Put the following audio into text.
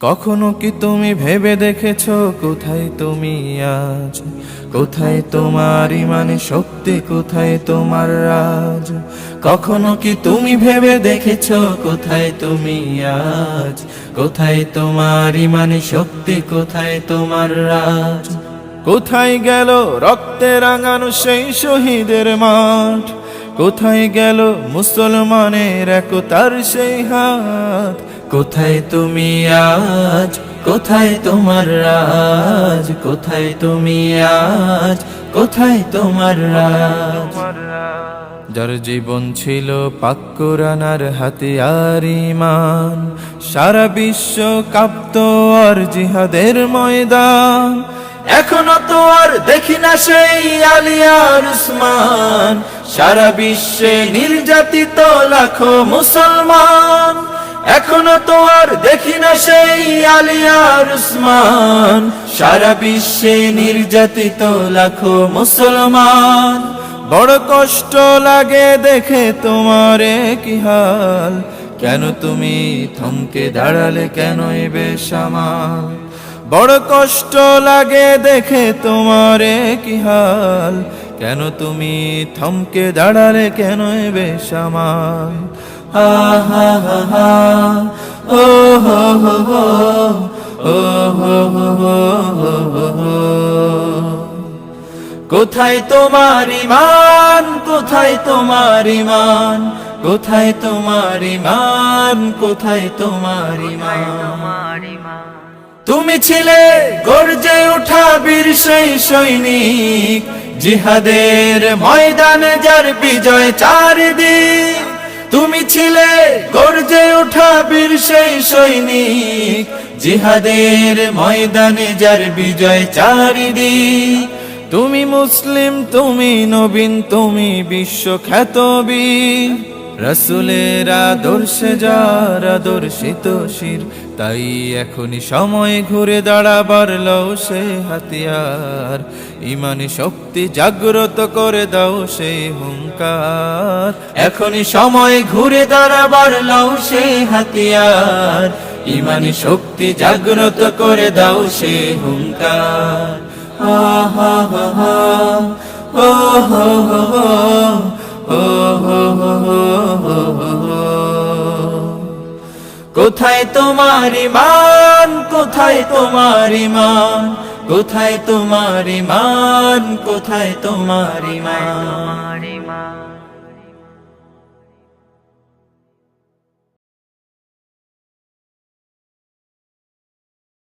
কখনো কি তুমি ভেবে দেখেছো কোথায় তুমি আজ? কোথায় তোমার ইমানে শক্তি, কোথায় তোমার রাজ? কখনো কি তুমি ভেবে দেখেছো কোথায় তুমি আজ? কোথায় তোমার ইমানে শক্তি, কোথায় তোমার রাজ? কোথায় গেল রক্তে রাঙানো সেই শহীদের মাঠ? কোথায় গেল মুসলমানের একতার সেই হাত? কোথায় তুমি আজ? কোথায় তোমার রাজ? কোথায় তুমি আজ? কোথায় তোমার রাজ? যার জীবন ছিল পাক কোরআন আর হাতিয়ার ঈমান, সারা বিশ্ব কাঁপত আর জিহাদের ময়দান। এখনো তো আর দেখি না সেই আলী আর উসমান, সারা বিশ্বে নির্যাতিত লাখো মুসলমান। এখনো তো আর দেখি না সেই আলী আর উসমান, সারা বিশ্বে নির্যাতিত লাখো মুসলমান। বড় কষ্ট লাগে দেখে তোমারে কি হাল, কেন তুমি থমকে দাঁড়ালে, কেন এ বেসামাল? বড় কষ্ট লাগে দেখে তোমারে কি হাল, কেন তুমি থমকে দাঁড়ালে, কেন এ বেসামাল? হা হা হা হা, ও হো হো হো, ও হো হো হো হো। কোথায় তোমার ঈমান? কোথায় তোমার ঈমান? কোথায় তোমার ঈমান? কোথায় তোমার ঈমান? তুমি ছিলে গর্জে ওঠা বীর সেই সৈনিক, জিহাদের ময়দানে যার বিজয় চারিদিক। তুমি ছিলে গর্জে ওঠা বীর সেই সৈনিক, জিহাদের ময়দানে যার বিজয় চারিদিক। তুমি মুসলিম, তুমি নবীন, তুমি বিশ্বখ্যাত বীর, রাসূলের আদর্শে যার আদর্শিত শির। তাই এখনই সময় ঘুরে দাঁড়াবার লও সে হাতিয়ার, ইমানি শক্তি জাগ্রত করে দাও সেই হুঙ্কার। এখনই সময় ঘুরে দাঁড়াবার লও সে হাতিয়ার, ইমানি শক্তি জাগ্রত করে দাও সে হুঙ্কার। হা হা হা হা, ও হো হো হো, ও হো হো হো হো। কোথায় তোমার ঈমান? কোথায় তোমার ঈমান? কোথায় তোমার ঈমান? কোথায় তোমার ঈমান?